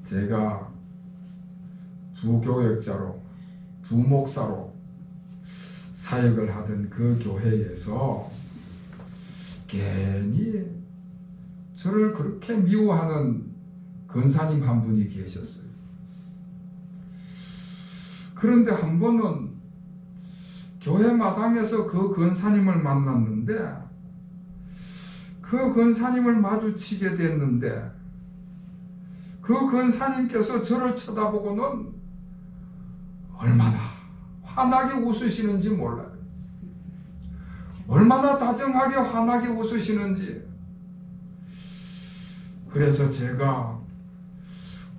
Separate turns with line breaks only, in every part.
제가 부교역자로 부목사로 사역을 하던 그 교회에서 괜히 저를 그렇게 미워하는 권사님 한 분이 계셨어요. 그런데 한 번은 교회 마당에서 그 권사님을 만났는데, 그 권사님을 마주치게 됐는데, 그 권사님께서 저를 쳐다보고는 얼마나 환하게 웃으시는지 몰라요. 얼마나 다정하게 환하게 웃으시는지. 그래서 제가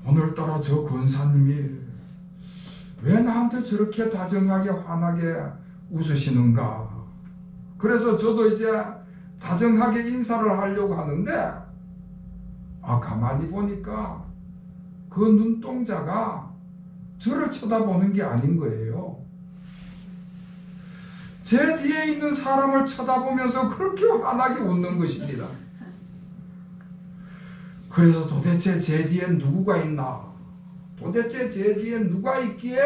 오늘따라 저 권사님이 왜 나한테 저렇게 다정하게 환하게 웃으시는가. 그래서 저도 이제 다정하게 인사를 하려고 하는데, 가만히 보니까 그 눈동자가 저를 쳐다보는 게 아닌 거예요. 제 뒤에 있는 사람을 쳐다보면서 그렇게 환하게 웃는 것입니다. 그래서 도대체 제 뒤엔 누구가 있나? 도대체 제 뒤엔 누가 있기에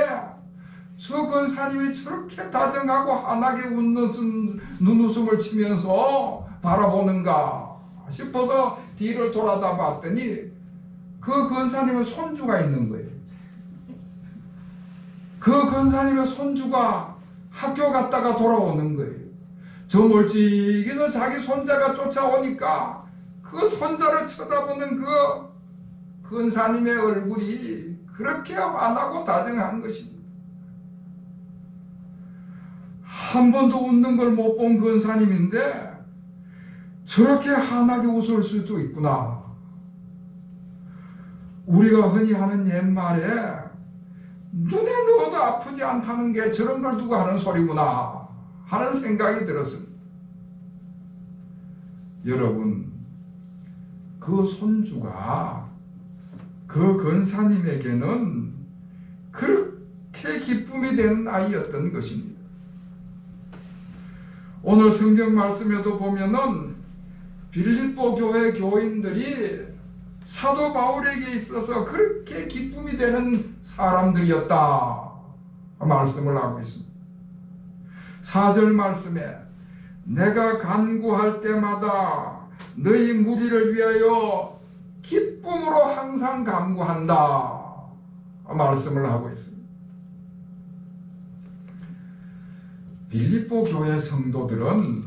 저 권사님이 저렇게 다정하고 환하게 웃는 눈웃음을 치면서 바라보는가 싶어서 뒤를 돌아다 봤더니 그 권사님의 손주가 있는 거예요. 그 권사님의 손주가 학교 갔다가 돌아오는 거예요. 저 멀찍이서 자기 손자가 쫓아오니까 그 손자를 쳐다보는 그 권사님의 얼굴이 그렇게 환하고 다정한 것입니다. 한 번도 웃는 걸 못 본 권사님인데 저렇게 환하게 웃을 수도 있구나. 우리가 흔히 하는 옛말에 눈에 넣어도 아프지 않다는 게 저런 걸 두고 하는 소리구나 하는 생각이 들었습니다. 여러분, 그 손주가 그 권사님에게는 그렇게 기쁨이 되는 아이였던 것입니다. 오늘 성경 말씀에도 보면은 빌립보 교회 교인들이 사도 바울에게 있어서 그렇게 기쁨이 되는 사람들이었다 말씀을 하고 있습니다. 4절 말씀에 내가 간구할 때마다 너희 무리를 위하여 기쁨으로 항상 간구한다 말씀을 하고 있습니다. 빌립보 교회 성도들은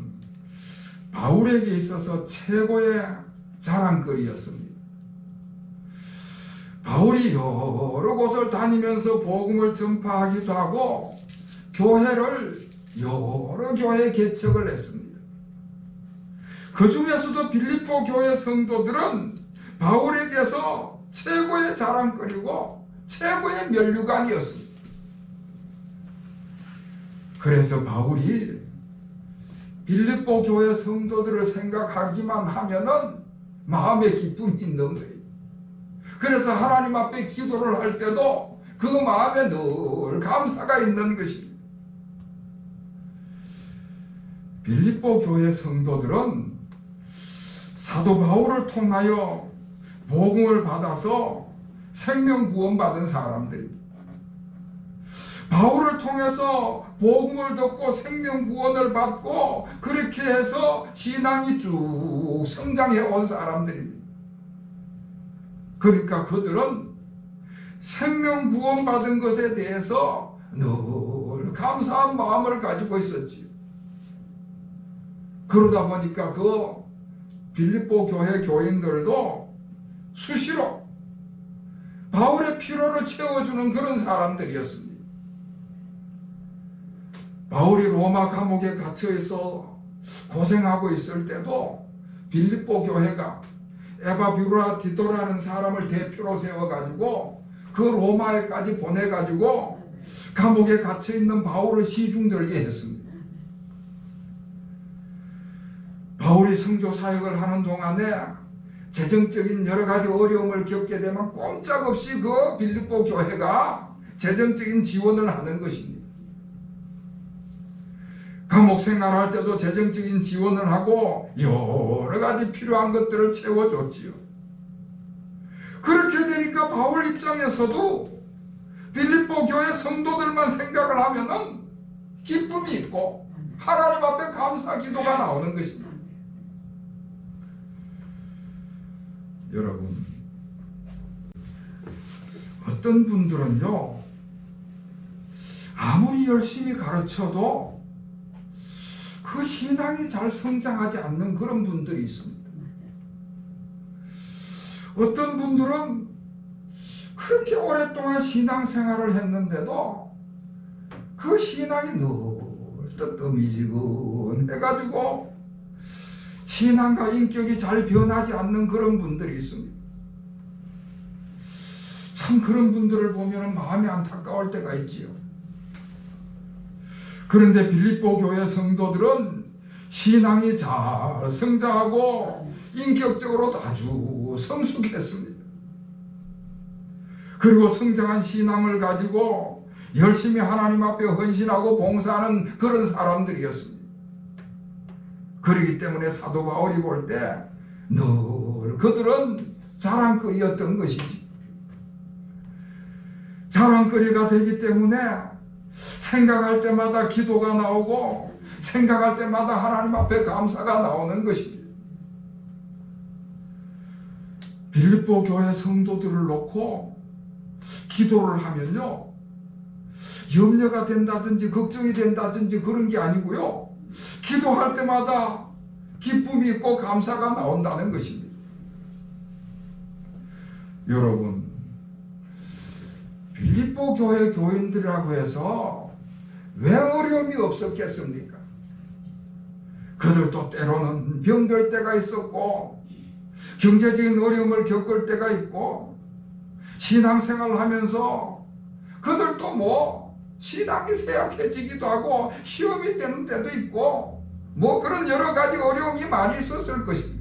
바울에게 있어서 최고의 자랑거리였습니다. 바울이 여러 곳을 다니면서 복음을 전파하기도 하고 교회를 여러 교회 개척을 했습니다. 그 중에서도 빌립보 교회 성도들은 바울에게서 최고의 자랑거리고 최고의 면류관이었습니다. 그래서 바울이 빌립보 교회 성도들을 생각하기만 하면은 마음에 기쁨이 있는 거예요. 그래서 하나님 앞에 기도를 할 때도 그 마음에 늘 감사가 있는 것입니다. 빌립보 교회 성도들은 사도 바울을 통하여 복음을 받아서 생명 구원받은 사람들입니다. 바울을 통해서 복음을 듣고 생명 구원을 받고 그렇게 해서 신앙이 쭉 성장해 온 사람들입니다. 그러니까 그들은 생명 구원받은 것에 대해서 늘 감사한 마음을 가지고 있었지요. 그러다 보니까 그 빌립보 교회 교인들도 수시로 바울의 피로를 채워주는 그런 사람들이었습니다. 바울이 로마 감옥에 갇혀있어 고생하고 있을 때도 빌립보 교회가 에바뷰라디도라는 사람을 대표로 세워가지고 그 로마에까지 보내가지고 감옥에 갇혀있는 바울을 시중들게 했습니다. 바울이 성교 사역을 하는 동안에 재정적인 여러 가지 어려움을 겪게 되면 꼼짝없이 그 빌립보 교회가 재정적인 지원을 하는 것입니다. 감옥 생활할 때도 재정적인 지원을 하고 여러 가지 필요한 것들을 채워줬지요. 그렇게 되니까 바울 입장에서도 빌립보 교회 성도들만 생각을 하면은 기쁨이 있고 하나님 앞에 감사 기도가 나오는 것입니다. 여러분, 어떤 분들은요, 아무리 열심히 가르쳐도 그 신앙이 잘 성장하지 않는 그런 분들이 있습니다. 어떤 분들은 그렇게 오랫동안 신앙생활을 했는데도 그 신앙이 늘 뜨뜻미지근해가지고 신앙과 인격이 잘 변하지 않는 그런 분들이 있습니다. 참 그런 분들을 보면 마음이 안타까울 때가 있지요. 그런데 빌립보 교회 성도들은 신앙이 잘 성장하고 인격적으로도 아주 성숙했습니다. 그리고 성장한 신앙을 가지고 열심히 하나님 앞에 헌신하고 봉사하는 그런 사람들이었습니다. 그렇기 때문에 사도 바울이 볼 때 늘 그들은 자랑거리였던 것이지. 자랑거리가 되기 때문에 생각할 때마다 기도가 나오고 생각할 때마다 하나님 앞에 감사가 나오는 것입니다. 빌립보 교회 성도들을 놓고 기도를 하면요, 염려가 된다든지 걱정이 된다든지 그런 게 아니고요, 기도할 때마다 기쁨이 있고 감사가 나온다는 것입니다. 여러분, 빌립보 교회 교인들이라고 해서 왜 어려움이 없었겠습니까? 그들도 때로는 병들 때가 있었고 경제적인 어려움을 겪을 때가 있고 신앙생활을 하면서 그들도 신앙이 쇠약해지기도 하고 시험이 되는 때도 있고 그런 여러 가지 어려움이 많이 있었을 것입니다.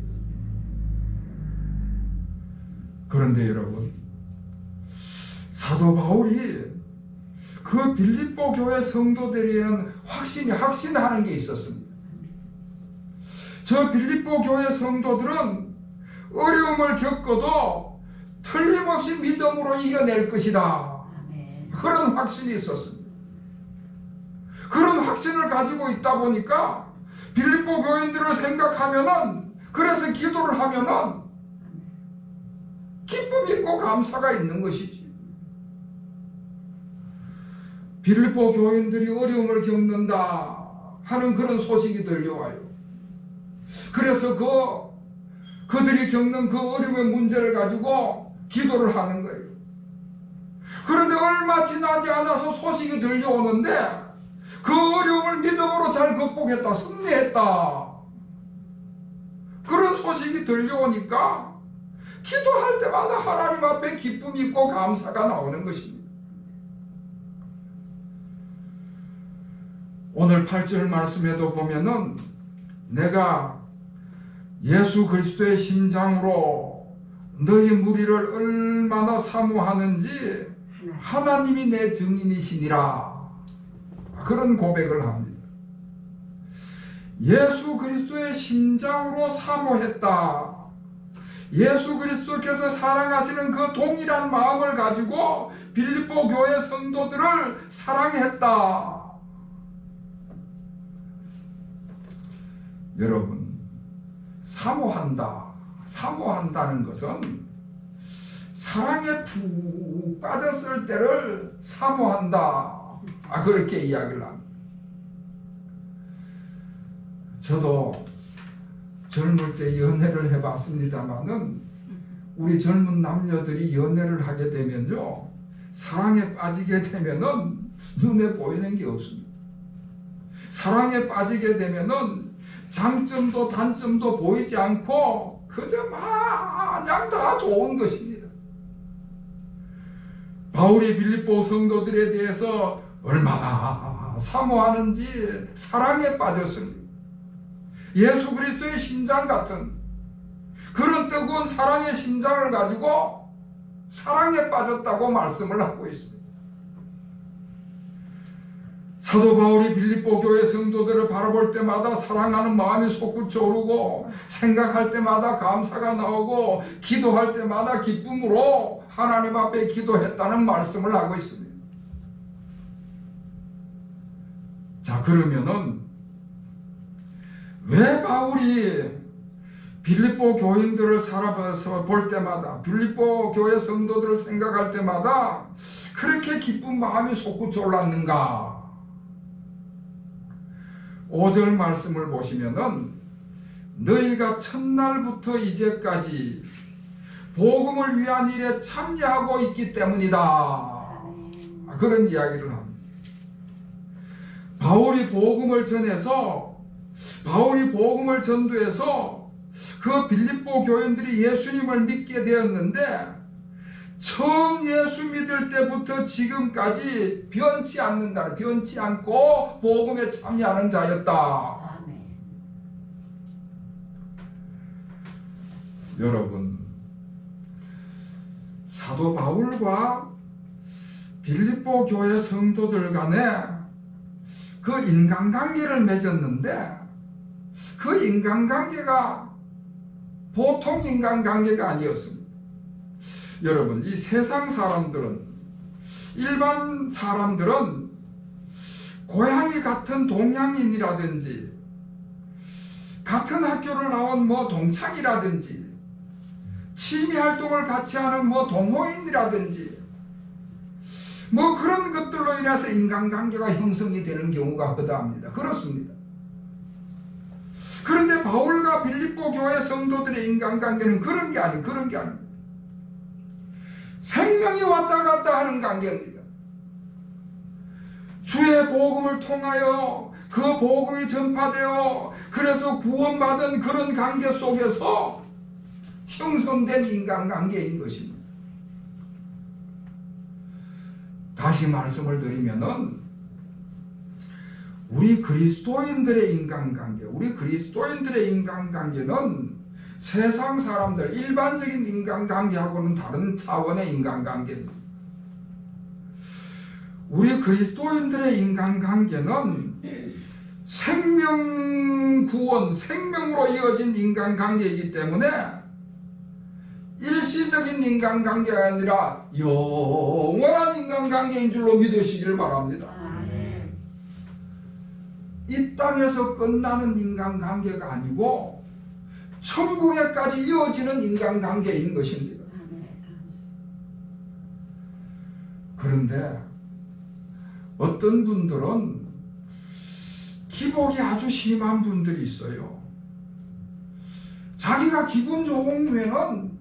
그런데 여러분, 사도 바울이 그 빌립보 교회 성도들에게는 확신하는 게 있었습니다. 저 빌립보 교회 성도들은 어려움을 겪어도 틀림없이 믿음으로 이겨낼 것이다. 그런 확신이 있었습니다. 그런 확신을 가지고 있다 보니까 빌립보 교인들을 생각하면은, 그래서 기도를 하면은 기쁨이 있고 감사가 있는 것이지. 빌립보 교인들이 어려움을 겪는다 하는 그런 소식이 들려와요. 그래서 그들이 겪는 그 어려움의 문제를 가지고 기도를 하는 거예요. 그런데 얼마 지나지 않아서 소식이 들려오는데 그 어려움을 믿음으로 잘 극복했다, 승리했다, 그런 소식이 들려오니까 기도할 때마다 하나님 앞에 기쁨이 있고 감사가 나오는 것입니다. 오늘 8절 말씀에도 보면은 내가 예수 그리스도의 심장으로 너희 무리를 얼마나 사모하는지 하나님이 내 증인이시니라, 그런 고백을 합니다. 예수 그리스도의 심장으로 사모했다. 예수 그리스도께서 사랑하시는 그 동일한 마음을 가지고 빌립보 교회 성도들을 사랑했다. 여러분, 사모한다는 것은 사랑에 푹 빠졌을 때를 사모한다, 그렇게 이야기를 합니다. 저도 젊을 때 연애를 해봤습니다마는 우리 젊은 남녀들이 연애를 하게 되면요, 사랑에 빠지게 되면은 눈에 보이는 게 없습니다. 사랑에 빠지게 되면은 장점도 단점도 보이지 않고 그저 마냥 다 좋은 것입니다. 바울이 빌립보 성도들에 대해서 얼마나 사모하는지 사랑에 빠졌습니다. 예수 그리스도의 심장 같은 그런 뜨거운 사랑의 심장을 가지고 사랑에 빠졌다고 말씀을 하고 있습니다. 사도 바울이 빌립보 교회 성도들을 바라볼 때마다 사랑하는 마음이 솟구쳐 오르고 생각할 때마다 감사가 나오고 기도할 때마다 기쁨으로 하나님 앞에 기도했다는 말씀을 하고 있습니다. 자, 그러면은 왜 바울이 빌립보 교인들을 살아봐서 볼 때마다, 빌립보 교회 성도들을 생각할 때마다 그렇게 기쁜 마음이 솟구쳐 올랐는가? 5절 말씀을 보시면은 너희가 첫날부터 이제까지 복음을 위한 일에 참여하고 있기 때문이다. 그런 이야기를 합니다. 바울이 복음을 전도해서 그 빌립보 교인들이 예수님을 믿게 되었는데 처음 예수 믿을 때부터 지금까지 변치 않고 복음에 참여하는 자였다.
아멘.
여러분, 사도 바울과 빌립보 교회 성도들 간에 그 인간관계를 맺었는데 그 인간관계가 보통 인간관계가 아니었습니다. 여러분, 이 세상 사람들은, 일반 사람들은 고향이 같은 동양인이라든지 같은 학교를 나온 동창이라든지 취미 활동을 같이 하는 동호인이라든지 그런 것들로 인해서 인간관계가 형성이 되는 경우가 허다합니다. 그렇습니다. 그런데 바울과 빌립보 교회 성도들의 인간관계는 그런 게 아닙니다. 생명이 왔다 갔다 하는 관계입니다. 주의 복음을 통하여 그 복음이 전파되어 그래서 구원받은 그런 관계 속에서 형성된 인간관계인 것입니다. 다시 말씀을 드리면은 우리 그리스도인들의 인간관계는 세상 사람들 일반적인 인간관계하고는 다른 차원의 인간관계입니다. 우리 그리스도인들의 인간관계는 생명 구원, 생명으로 이어진 인간관계이기 때문에 일시적인 인간관계가 아니라 영원한 인간관계인 줄로 믿으시기를 바랍니다.
아멘.
이 땅에서 끝나는 인간관계가 아니고 천국에까지 이어지는 인간관계인 것입니다. 그런데 어떤 분들은 기복이 아주 심한 분들이 있어요. 자기가 기분 좋으면은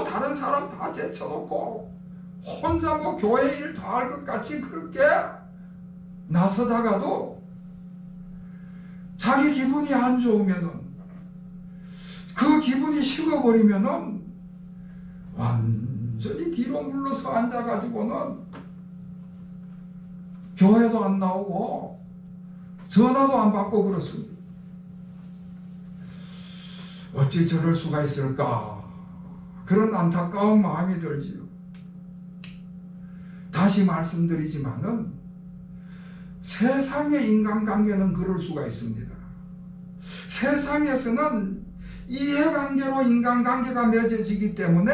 다른 사람 다 제쳐놓고 혼자 교회 일 다 할 것 같이 그렇게 나서다가도 자기 기분이 안 좋으면은 그 기분이 식어버리면은 완전히 뒤로 물러서 앉아가지고는 교회도 안 나오고 전화도 안 받고 그렇습니다. 어찌 저럴 수가 있을까? 그런 안타까운 마음이 들지요. 다시 말씀드리지만은 세상의 인간관계는 그럴 수가 있습니다. 세상에서는 이해관계로 인간관계가 맺어지기 때문에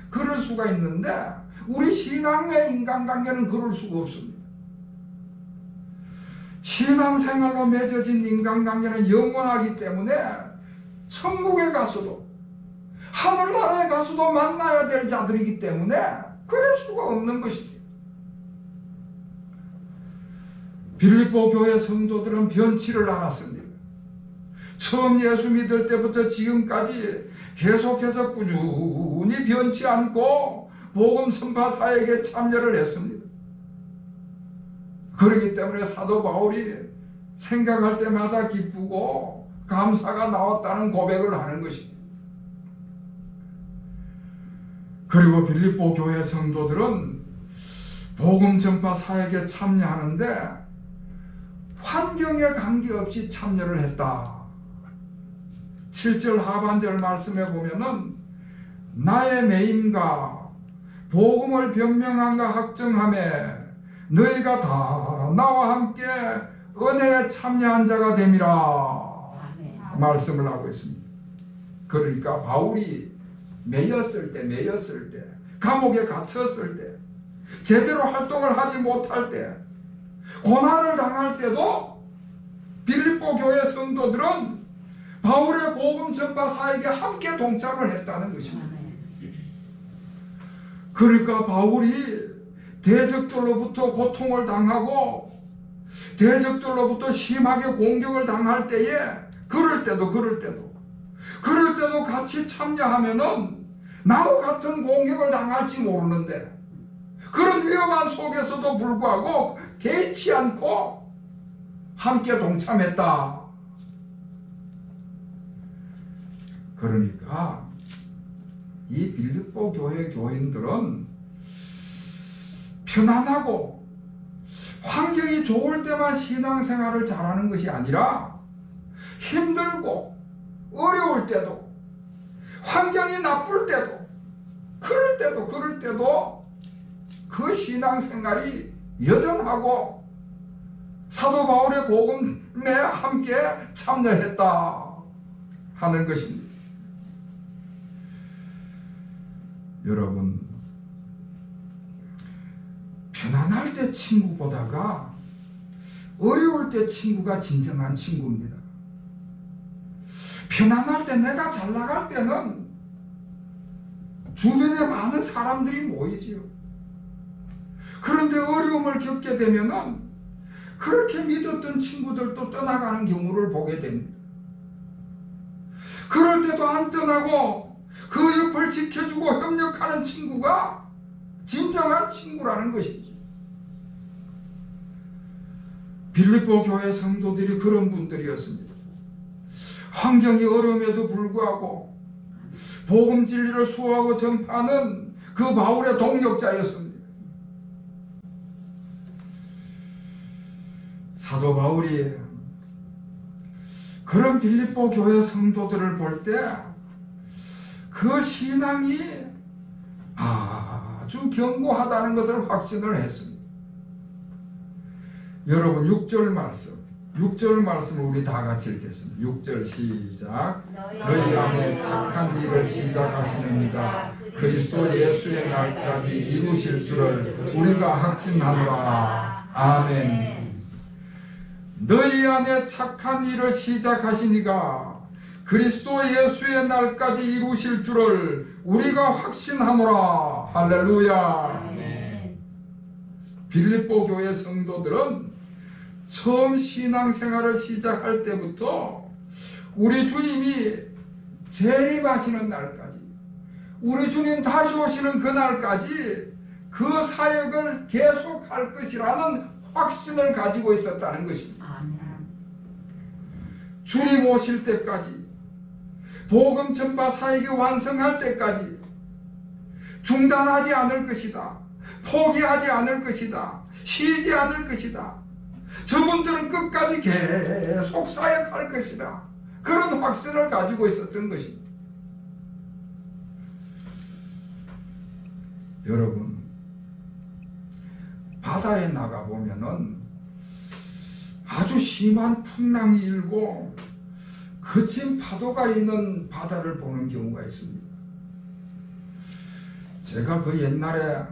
그럴 수가 있는데 우리 신앙의 인간관계는 그럴 수가 없습니다. 신앙생활로 맺어진 인간관계는 영원하기 때문에 천국에 가서도 하늘나라에 가서도 만나야 될 자들이기 때문에 그럴 수가 없는 것이죠. 빌립보 교회 성도들은 변치를 않았습니다. 처음 예수 믿을 때부터 지금까지 계속해서 꾸준히 변치 않고 복음 선파 사역에 참여를 했습니다. 그렇기 때문에 사도 바울이 생각할 때마다 기쁘고 감사가 나왔다는 고백을 하는 것입니다. 그리고 빌립보 교회 성도들은 복음 전파 사역에 참여하는데 환경에 관계없이 참여를 했다. 7절 하반절 말씀에 보면은 나의 매임과 복음을 변명함과 확정함에 너희가 다 나와 함께 은혜에 참여한 자가 됨이라 말씀을 하고 있습니다. 그러니까 바울이 매였을 때 감옥에 갇혔을 때 제대로 활동을 하지 못할 때 고난을 당할 때도 빌립보 교회 성도들은 바울의 복음 전파 사역에 함께 동참을 했다는 것입니다. 그러니까 바울이 대적들로부터 고통을 당하고 대적들로부터 심하게 공격을 당할 때에 그럴 때도 같이 참여하면은 나와 같은 공격을 당할지 모르는데 그런 위험한 속에서도 불구하고 개의치 않고 함께 동참했다. 그러니까 이 빌립보 교회 교인들은 편안하고 환경이 좋을 때만 신앙생활을 잘하는 것이 아니라 힘들고 어려울 때도 환경이 나쁠 때도 그럴 때도 그 신앙생활이 여전하고 사도 바울의 복음에 함께 참여했다 하는 것입니다. 여러분, 편안할 때 친구보다가 어려울 때 친구가 진정한 친구입니다. 편안할 때 내가 잘 나갈 때는 주변에 많은 사람들이 모이지요. 그런데 어려움을 겪게 되면은 그렇게 믿었던 친구들도 떠나가는 경우를 보게 됩니다. 그럴 때도 안 떠나고 그 옆을 지켜주고 협력하는 친구가 진정한 친구라는 것이지. 빌립보 교회 성도들이 그런 분들이었습니다. 환경이 어려움에도 불구하고 복음 진리를 수호하고 전파하는 그 바울의 동력자였습니다. 사도 바울이 그런 빌립보 교회 성도들을 볼 때 그 신앙이 아주 견고하다는 것을 확신을 했습니다. 여러분 6절 말씀을 우리 다 같이 읽겠습니다. 6절 시작. 너희 안에 착한 일을 시작하시는 이가 그리스도 예수의 날까지 이루실 줄을 우리가 확신하노라. 아멘. 너희 안에 착한 일을 시작하신 이가 그리스도 예수의 날까지 이루실 줄을 우리가 확신하노라. 할렐루야.
아멘.
빌립보 교회 성도들은 처음 신앙생활을 시작할 때부터 우리 주님이 재림하시는 날까지, 우리 주님 다시 오시는 그날까지 그 사역을 계속할 것이라는 확신을 가지고 있었다는 것입니다.
아멘.
주님 오실 때까지, 복음 전파 사역이 완성할 때까지 중단하지 않을 것이다. 포기하지 않을 것이다. 쉬지 않을 것이다. 저분들은 끝까지 계속 사역할 것이다. 그런 확신을 가지고 있었던 것입니다. 여러분, 바다에 나가보면은 아주 심한 풍랑이 일고 거친 파도가 있는 바다를 보는 경우가 있습니다. 제가 그 옛날에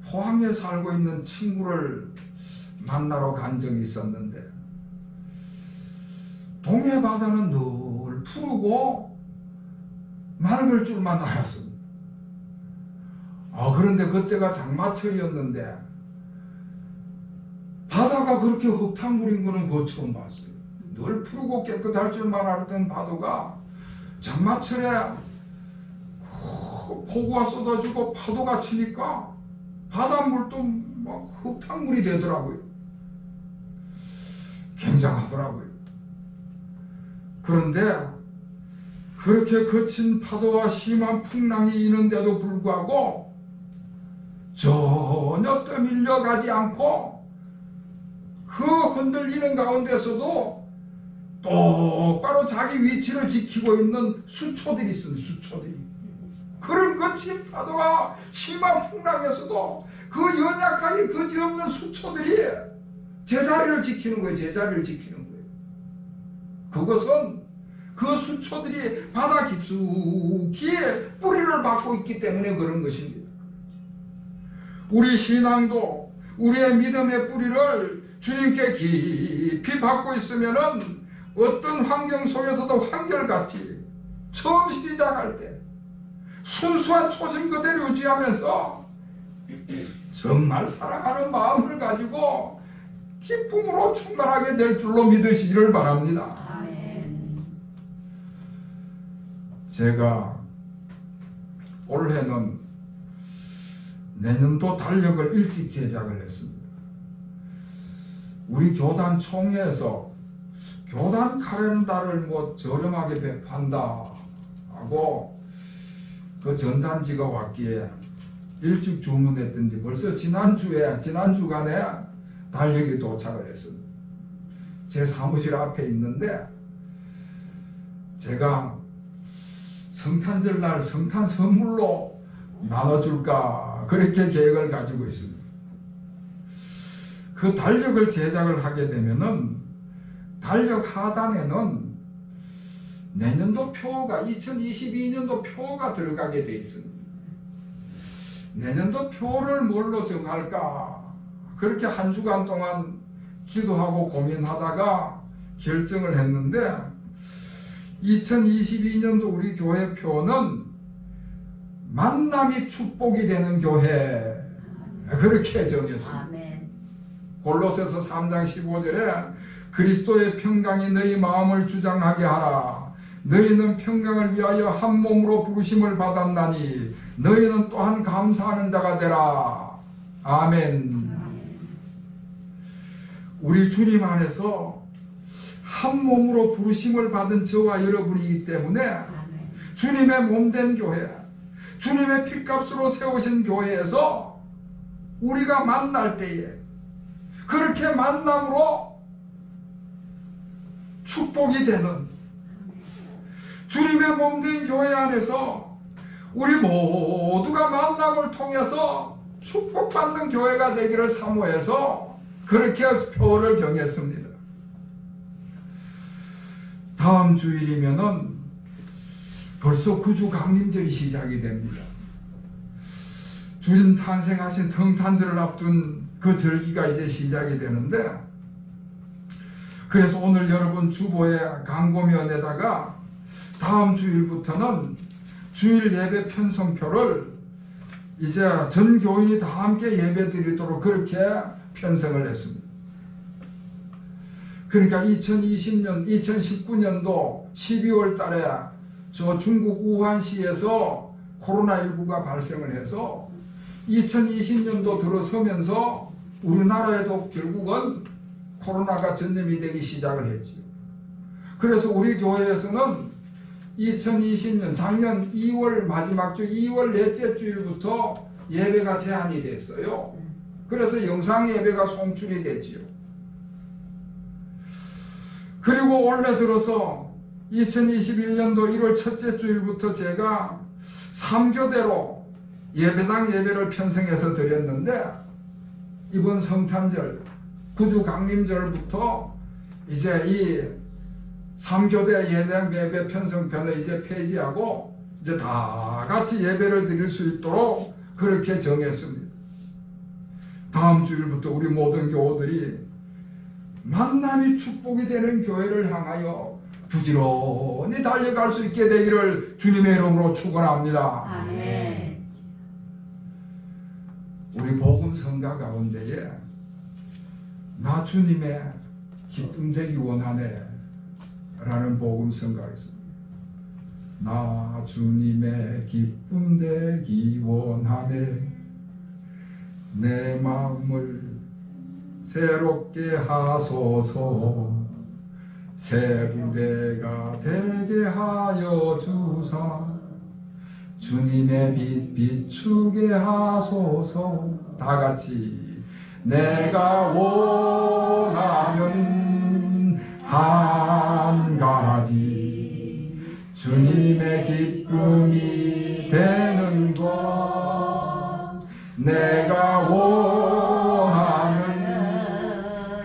포항에 살고 있는 친구를 만나러 간 적이 있었는데 동해 바다는 늘 푸르고 맑을 줄만 알았습니다. 그런데 그때가 장마철이었는데 바다가 그렇게 흙탕물인 거는 그거 처음 봤어요. 늘 푸르고 깨끗할 줄만 알았던 파도가 장마철에 폭우가 쏟아지고 파도가 치니까 바닷물도 막 흙탕물이 되더라고요. 굉장하더라고요. 그런데 그렇게 거친 파도와 심한 풍랑이 있는데도 불구하고 전혀 떠밀려가지 않고 그 흔들리는 가운데서도 똑바로 자기 위치를 지키고 있는 수초들이 있습니다. 수초들이. 그런 그 거친 파도와 심한 풍랑에서도 그 연약하게 거지없는 수초들이 제자리를 지키는 거예요. 제자리를 지키는 거예요. 그것은 그 수초들이 바다 깊숙이에 뿌리를 받고 있기 때문에 그런 것입니다. 우리 신앙도 우리의 믿음의 뿌리를 주님께 깊이 받고 있으면은 어떤 환경 속에서도 한결같이 처음 시작할 때 순수한 초심 그대로 유지하면서 정말 사랑하는 마음을 가지고 기쁨으로 충만하게 될 줄로 믿으시기를 바랍니다.
아멘.
제가 올해는 내년도 달력을 일찍 제작을 했습니다. 우리 교단 총회에서 교단 카렌다를 뭐 저렴하게 배판다 하고 그 전단지가 왔기에 일찍 주문했던지 벌써 지난주간에 달력이 도착을 했습니다. 제 사무실 앞에 있는데 제가 성탄절 날 성탄 선물로 나눠줄까 그렇게 계획을 가지고 있습니다. 그 달력을 제작을 하게 되면은 달력 하단에는 내년도 표가 2022년도 표가 들어가게 돼 있습니다. 내년도 표를 뭘로 정할까 그렇게 한 주간 동안 기도하고 고민하다가 결정을 했는데 2022년도 우리 교회 표는 만남이 축복이 되는 교회 그렇게 정했습니다.
아멘.
골로새서 3장 15절에 그리스도의 평강이 너희 마음을 주장하게 하라. 너희는 평강을 위하여 한 몸으로 부르심을 받았나니 너희는 또한 감사하는 자가 되라. 아멘. 우리 주님 안에서 한 몸으로 부르심을 받은 저와 여러분이기 때문에
아멘.
주님의 몸된 교회, 주님의 핏값으로 세우신 교회에서 우리가 만날 때에 그렇게 만남으로 축복이 되는 주님의 몸된 교회 안에서 우리 모두가 만남을 통해서 축복받는 교회가 되기를 사모해서 그렇게 표를 정했습니다. 다음 주일이면은 벌써 구주 강림절이 시작이 됩니다. 주님 탄생하신 성탄절을 앞둔 그 절기가 이제 시작이 되는데 그래서 오늘 여러분 주보에 강고면에다가 다음 주일부터는 주일 예배 편성표를 이제 전 교인이 다 함께 예배 드리도록 그렇게 편성을 했습니다. 그러니까 2019년도 12월 달에 저 중국 우한시에서 코로나19가 발생을 해서 2020년도 들어서면서 우리나라에도 결국은 코로나가 전염이 되기 시작을 했죠. 그래서 우리 교회에서는 2020년 작년 2월 마지막 주 2월 넷째 주일부터 예배가 제한이 됐어요. 그래서 영상 예배가 송출이 됐지요. 그리고 올해 들어서 2021년도 1월 첫째 주일부터 제가 3교대로 예배당 예배를 편성해서 드렸는데 이번 성탄절 구주 강림절부터 이제 이 3교대 예배당 예배 편성편을 이제 폐지하고 이제 다 같이 예배를 드릴 수 있도록 그렇게 정했습니다. 다음 주일부터 우리 모든 교우들이 만남이 축복이 되는 교회를 향하여 부지런히 달려갈 수 있게 되기를 주님의 이름으로 축원합니다.
아멘.
우리 복음 성가 가운데에 나 주님의 기쁨 되기 원하네 라는 복음 성가가 있습니다. 나 주님의 기쁨 되기 원하네 내 마음을 새롭게 하소서 새 부대가 되게 하여 주사 주님의 빛 비추게 하소서. 다 같이 내가 원하는 한 가지 주님의 기쁨이 되는 내가 원하는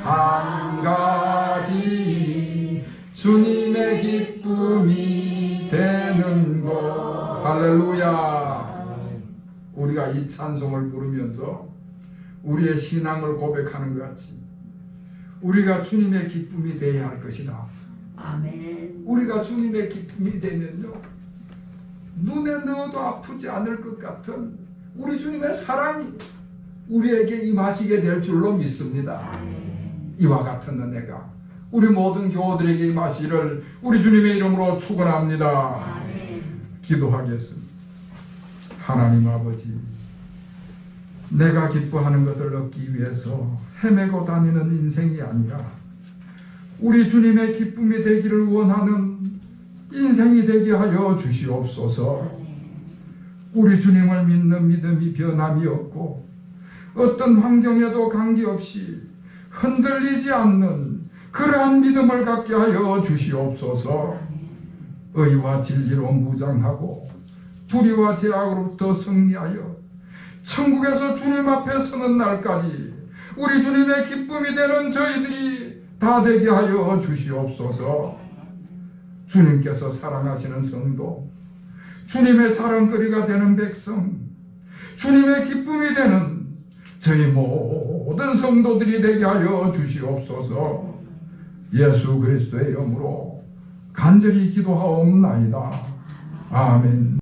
한 가지 주님의 기쁨이 되는 것. 할렐루야. 우리가 이 찬송을 부르면서 우리의 신앙을 고백하는 것 같이 우리가 주님의 기쁨이 되어야 할 것이다.
아멘.
우리가 주님의 기쁨이 되면요, 눈에 넣어도 아프지 않을 것 같은 우리 주님의 사랑이 우리에게 임하시게 될 줄로 믿습니다.
아멘.
이와 같은 은혜가 우리 모든 교우들에게 임하시기를 우리 주님의 이름으로 축원합니다.
아멘.
기도하겠습니다. 하나님 아버지, 내가 기뻐하는 것을 얻기 위해서 헤매고 다니는 인생이 아니라 우리 주님의 기쁨이 되기를 원하는 인생이 되게 하여 주시옵소서. 우리 주님을 믿는 믿음이 변함이 없고 어떤 환경에도 관계없이 흔들리지 않는 그러한 믿음을 갖게 하여 주시옵소서. 의와 진리로 무장하고 불의와 죄악으로부터 승리하여 천국에서 주님 앞에 서는 날까지 우리 주님의 기쁨이 되는 저희들이 다 되게 하여 주시옵소서. 주님께서 사랑하시는 성도, 주님의 자랑거리가 되는 백성, 주님의 기쁨이 되는 저희 모든 성도들이 되게 하여 주시옵소서. 예수 그리스도의 이름으로 간절히 기도하옵나이다. 아멘.